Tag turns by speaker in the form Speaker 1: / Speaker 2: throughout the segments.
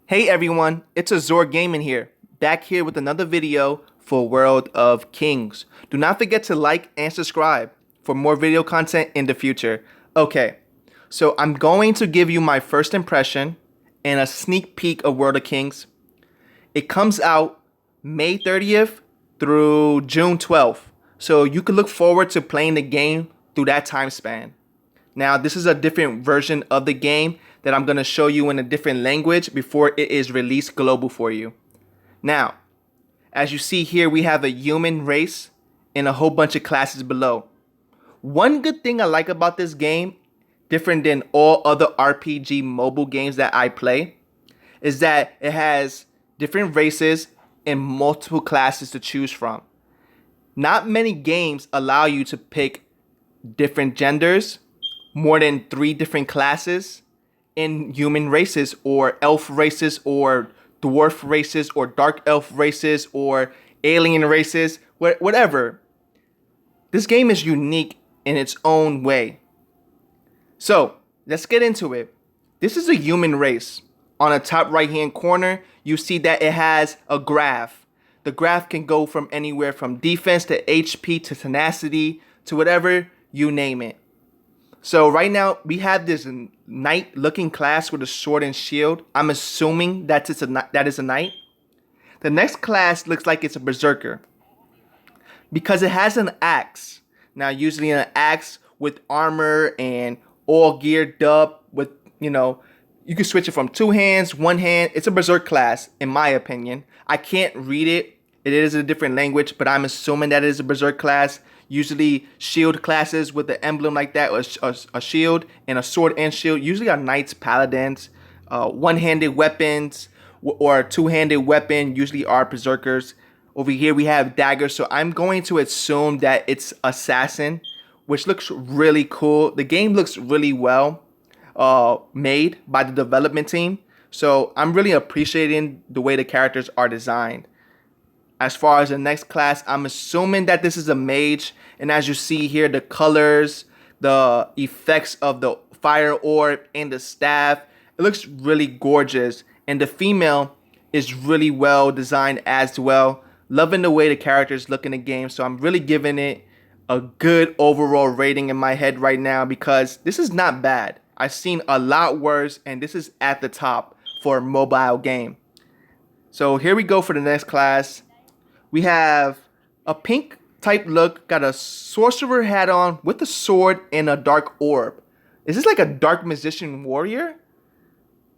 Speaker 1: Hey everyone, it's Azor Gaming here, back here with another video for World of Kings. Do not forget to like and subscribe for more video content in the future. Okay, so I'm going to give you my first impression and a sneak peek of World of Kings. It comes out May 30th through June 12th, so you can look forward to playing the game through that time span. Now, this is a different version of the game that I'm going to show you in a different language before it is released global for you. Now, as you see here, we have a human race and a whole bunch of classes below. One good thing I like about this game, different than all other RPG mobile games that I play, is that it has different races and multiple classes to choose from. Not many games allow you to pick different genders, more than 3 different classes in human races or elf races or dwarf races or dark elf races or alien races, whatever. This game is unique in its own way. So let's get into it. This is a human race. On the top right hand corner, you see that it has a graph. The graph can go from anywhere from defense to HP to tenacity to whatever you name it. So right now we have this knight looking class with a sword and shield. I'm assuming that is a knight. The next class looks like it's a berserker because it has an axe. Now usually an axe with armor and all geared up with, you can switch it from 2 hands, 1 hand. It's a berserk class in my opinion. I can't read it. It is a different language, but I'm assuming that it is a berserk class. Usually shield classes with the emblem like that, or a shield and a sword and shield, usually are knights, paladins, one-handed weapons, or a two-handed weapon, usually are berserkers. Over here we have daggers, so I'm going to assume that it's assassin, which looks really cool. The game looks really well made by the development team, so I'm really appreciating the way the characters are designed. As far as the next class, I'm assuming that this is a mage. And as you see here, the colors, the effects of the fire orb and the staff, it looks really gorgeous. And the female is really well designed as well. Loving the way the characters look in the game. So I'm really giving it a good overall rating in my head right now because this is not bad. I've seen a lot worse and this is at the top for a mobile game. So here we go for the next class. We have a pink type look, got a sorcerer hat on with a sword and a dark orb. Is this like a dark magician warrior?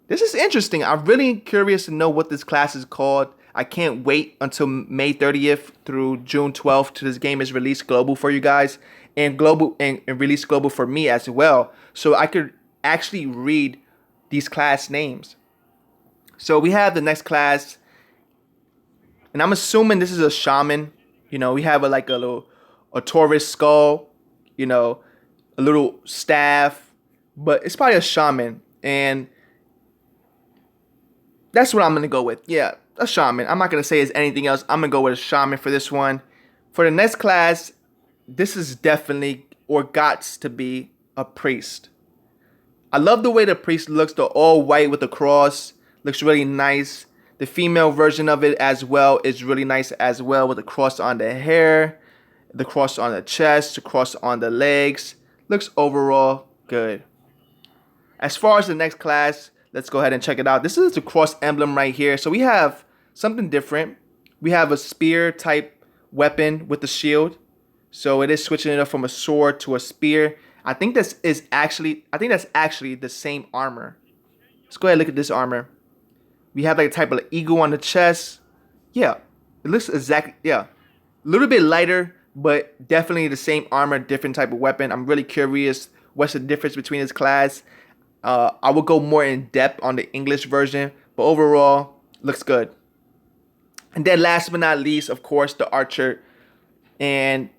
Speaker 1: This is interesting. I'm really curious to know what this class is called. I can't wait until May 30th through June 12th till this game is released global for you guys and released global for me as well. So I could actually read these class names. So we have the next class. And I'm assuming this is a shaman. We have a Taurus skull, a little staff, but it's probably a shaman. And that's what I'm going to go with. Yeah, a shaman. I'm not going to say it's anything else. I'm going to go with a shaman for this one. For the next class, this is definitely or gots to be a priest. I love the way the priest looks. The all white with the cross. Looks really nice. The female version of it as well is really nice as well, with the cross on the hair, the cross on the chest, the cross on the legs. Looks overall good. As far as the next class, let's go ahead and check it out. This is the cross emblem right here. So we have something different. We have a spear type weapon with the shield. So it is switching it up from a sword to a spear. I think that's actually the same armor. Let's go ahead and look at this armor. We have like a type of eagle on the chest. Yeah, it looks exactly, yeah. A little bit lighter, but definitely the same armor, different type of weapon. I'm really curious what's the difference between this class. I will go more in depth on the English version, but overall, looks good. And then last but not least, of course, the archer. And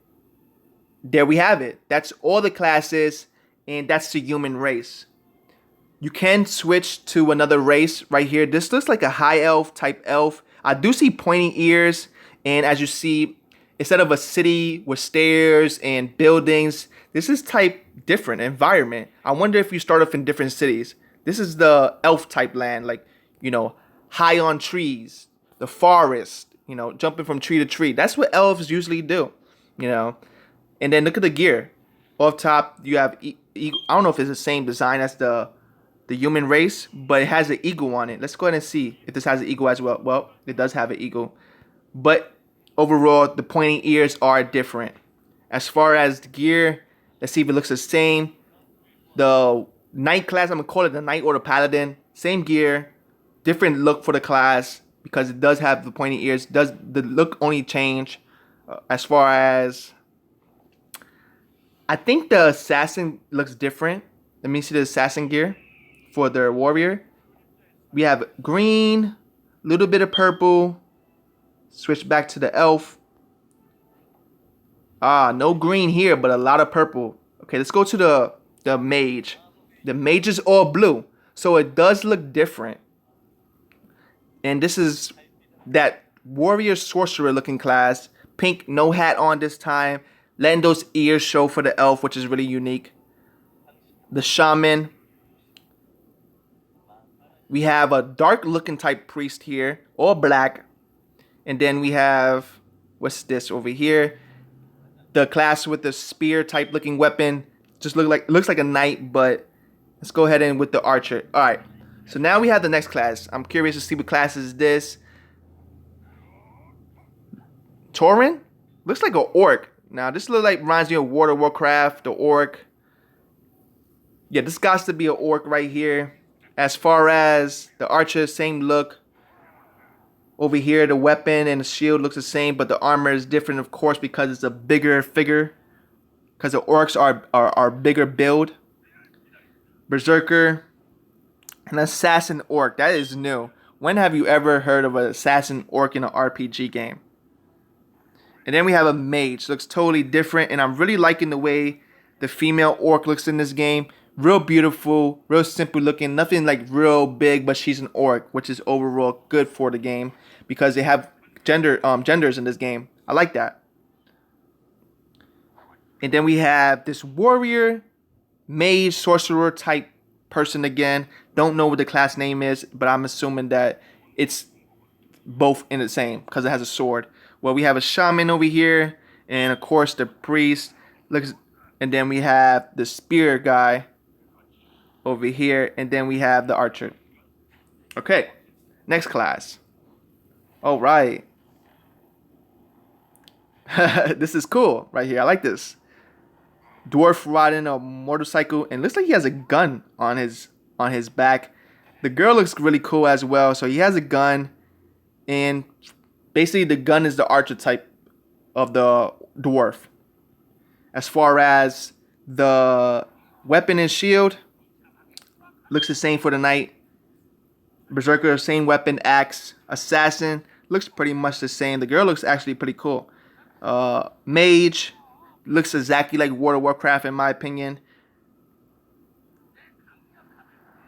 Speaker 1: there we have it. That's all the classes, and that's the human race. You can switch to another race right here. This looks like a high elf type elf. I do see pointy ears. And as you see, instead of a city with stairs and buildings, this is type different environment. I wonder if you start off in different cities. This is the elf type land, like, high on trees, the forest, you know, jumping from tree to tree. That's what elves usually do, you know. And then look at the gear. Off top, you have I don't know if it's the same design as the human race, but it has an eagle on it. Let's go ahead and see if this has an eagle as well. Well, it does have an eagle, but overall, the pointing ears are different. As far as the gear, let's see if it looks the same. The knight class, I'm gonna call it the knight or the paladin. Same gear, different look for the class because it does have the pointy ears. Does the look only change as far as I think the assassin looks different. Let me see the assassin gear for the warrior. We have green, little bit of purple. Switch back to the elf. No green here, but a lot of purple. Okay, let's go to the mage. The mage is all blue, so it does look different. And this is that warrior sorcerer looking class. Pink, no hat on this time. Letting those ears show for the elf, which is really unique. The shaman. We have a dark looking type priest here, all black. And then we have, what's this over here? The class with the spear type looking weapon. Just looks like a knight, but let's go ahead and with the archer. All right. So now we have the next class. I'm curious to see what class is this. Tauren? Looks like an orc. Now this looks like reminds me of World of Warcraft, the orc. Yeah, this got to be an orc right here. As far as the archer, same look. Over here, the weapon and the shield looks the same, but the armor is different, of course, because it's a bigger figure. Because the orcs are bigger build. Berserker. An assassin orc. That is new. When have you ever heard of an assassin orc in an RPG game? And then we have a mage. Looks totally different, and I'm really liking the way the female orc looks in this game. Real beautiful, real simple looking, nothing like real big, but she's an orc, which is overall good for the game because they have genders in this game. I like that. And then we have this warrior, mage, sorcerer type person again. Don't know what the class name is, but I'm assuming that it's both in the same because it has a sword. Well, we have a shaman over here, and of course the priest looks, and then we have the spear guy over here, and then we have the archer. Okay, next class. All right. This is cool right here. I like this. Dwarf riding a motorcycle, and looks like he has a gun on his back. The girl looks really cool as well. So he has a gun, and basically the gun is the archetype of the dwarf. As far as the weapon and shield, looks the same for the knight. Berserker, same weapon, axe. Assassin, looks pretty much the same. The girl looks actually pretty cool. Mage, looks exactly like World of Warcraft in my opinion.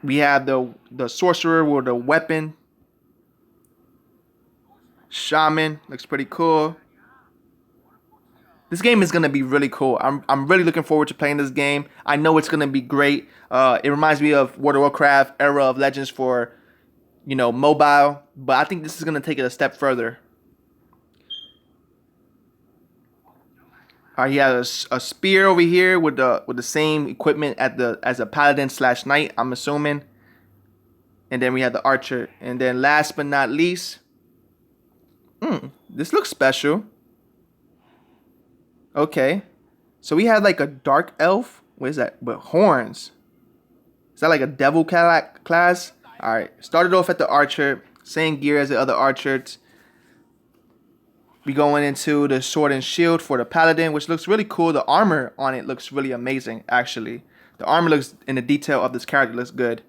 Speaker 1: We have the sorcerer with the weapon. Shaman, looks pretty cool. This game is going to be really cool. I'm really looking forward to playing this game. I know it's going to be great. It reminds me of World of Warcraft, Era of Legends for, you know, mobile. But I think this is going to take it a step further. He has a spear over here with the same equipment as a paladin / knight, I'm assuming. And then we have the archer. And then last but not least, this looks special. Okay, so we have like a dark elf. What is that? With horns. Is that like a devil class? All right. Started off at the archer, same gear as the other archers. We going into the sword and shield for the paladin, which looks really cool. The armor on it looks really amazing. Actually, the armor looks, in the detail of this character looks good.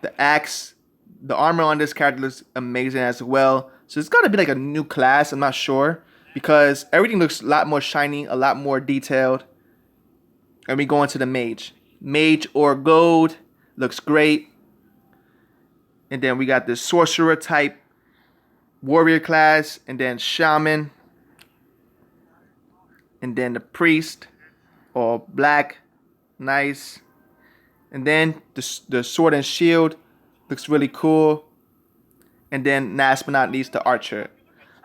Speaker 1: The axe, the armor on this character looks amazing as well. So it's got to be like a new class. I'm not sure, because everything looks a lot more shiny, a lot more detailed. And we go into the mage. Mage or gold looks great. And then we got the sorcerer type warrior class, and then shaman, and then the priest, all black, nice. And then the sword and shield looks really cool. And then last but not least, the archer.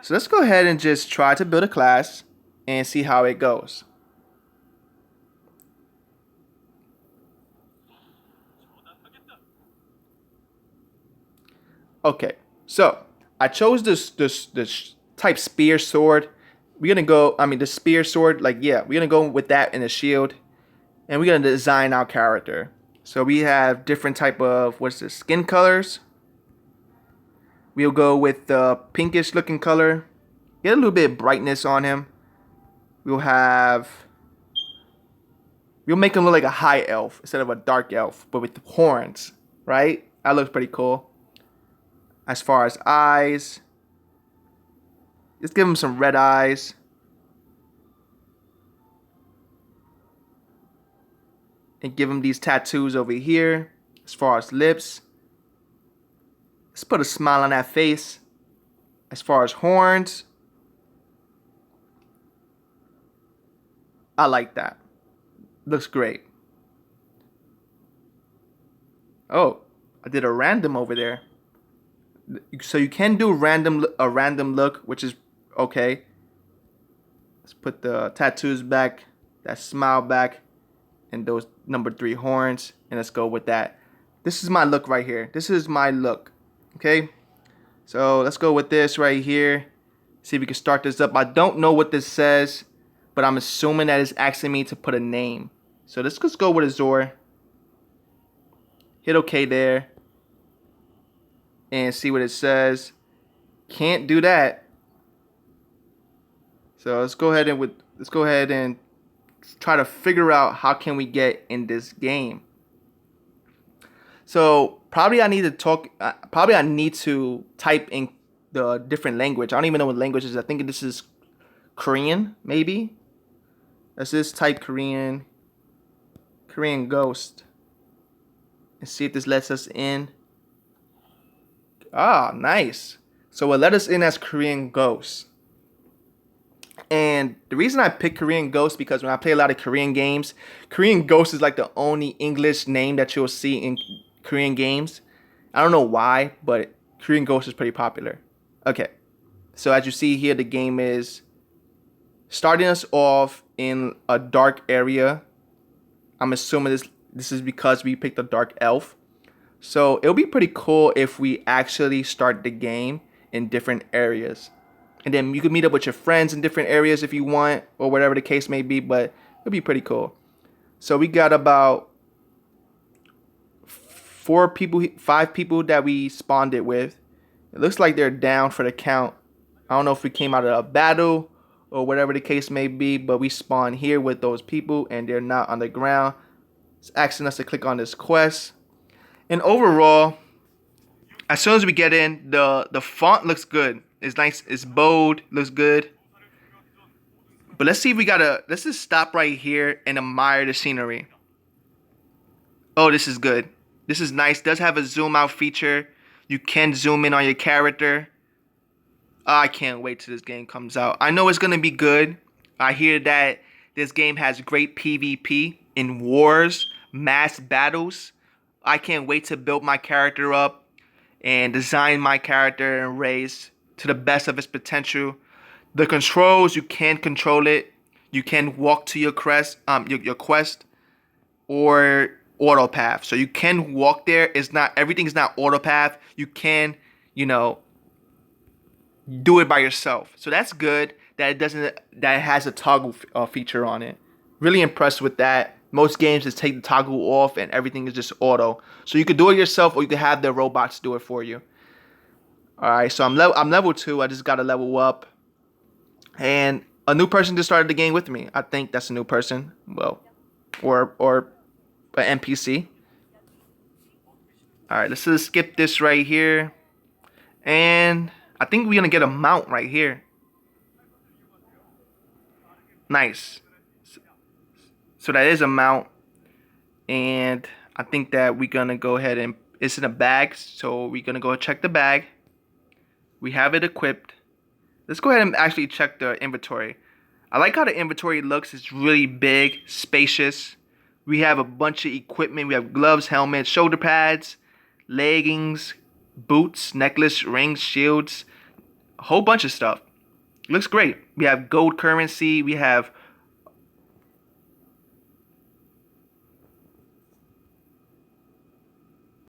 Speaker 1: So let's go ahead and just try to build a class and see how it goes. Okay, so I chose this type spear sword. We're gonna go. I mean, the spear sword. Like, yeah, we're gonna go with that and a shield, and we're gonna design our character. So we have different type of what's this skin colors. We'll go with the pinkish looking color. Get a little bit of brightness on him. We'll have. We'll make him look like a high elf instead of a dark elf, but with horns, right? That looks pretty cool. As far as eyes, let's give him some red eyes. And give him these tattoos over here. As far as lips, let's put a smile on that face. As far as horns, I like that. Looks great. Oh, I did a random over there. So you can do a random look, which is okay. Let's put the tattoos back, that smile back, and those number 3 horns, and let's go with that. This is my look right here. This is my look. Okay, so let's go with this right here. See if we can start this up. I don't know what this says, but I'm assuming that it's asking me to put a name. So let's just go with Azor. Hit OK there. And see what it says. Can't do that. So let's go ahead and try to figure out how can we get in this game. So probably I need to type in the different language. I don't even know what language is. I think this is Korean, maybe. Let's just type Korean ghost, and see if this lets us in. Ah, nice. So it let us in as Korean ghost. And the reason I picked Korean Ghost because when I play a lot of Korean games, Korean Ghost is like the only English name that you'll see in Korean games. I don't know why, but Korean Ghost is pretty popular. Okay, so as you see here, the game is starting us off in a dark area. I'm assuming this is because we picked a dark elf. So it'll be pretty cool if we actually start the game in different areas. And then you can meet up with your friends in different areas if you want, or whatever the case may be, but it'll be pretty cool. So we got about 5 people that we spawned it with. It looks like they're down for the count. I don't know if we came out of a battle or whatever the case may be, but we spawned here with those people and they're not on the ground. It's asking us to click on this quest. And overall, as soon as we get in, the font looks good. It's nice. It's bold. Looks good. But let's see if let's just stop right here and admire the scenery. Oh, this is good. This is nice. Does have a zoom out feature. You can zoom in on your character. I can't wait till this game comes out. I know it's going to be good. I hear that this game has great PvP in wars, mass battles. I can't wait to build my character up and design my character and race to the best of its potential. The controls, you can control it. You can walk to your quest, or auto path. So you can walk there. Everything's not auto path. You can, do it by yourself. So that's good that it has a toggle feature on it. Really impressed with that. Most games just take the toggle off and everything is just auto. So you could do it yourself or you could have the robots do it for you. Alright, so I'm level 2. I just got to level up. And a new person just started the game with me. I think that's a new person. Well, or an NPC. Alright, let's just skip this right here. And I think we're going to get a mount right here. Nice. So that is a mount. And I think that we're going to go ahead and it's in a bag. So we're going to go check the bag. We have it equipped. Let's go ahead and actually check the inventory. I like how the inventory looks. It's really big, spacious. We have a bunch of equipment. We have gloves, helmets, shoulder pads, leggings, boots, necklace, rings, shields, a whole bunch of stuff. Looks great. We have gold currency. We have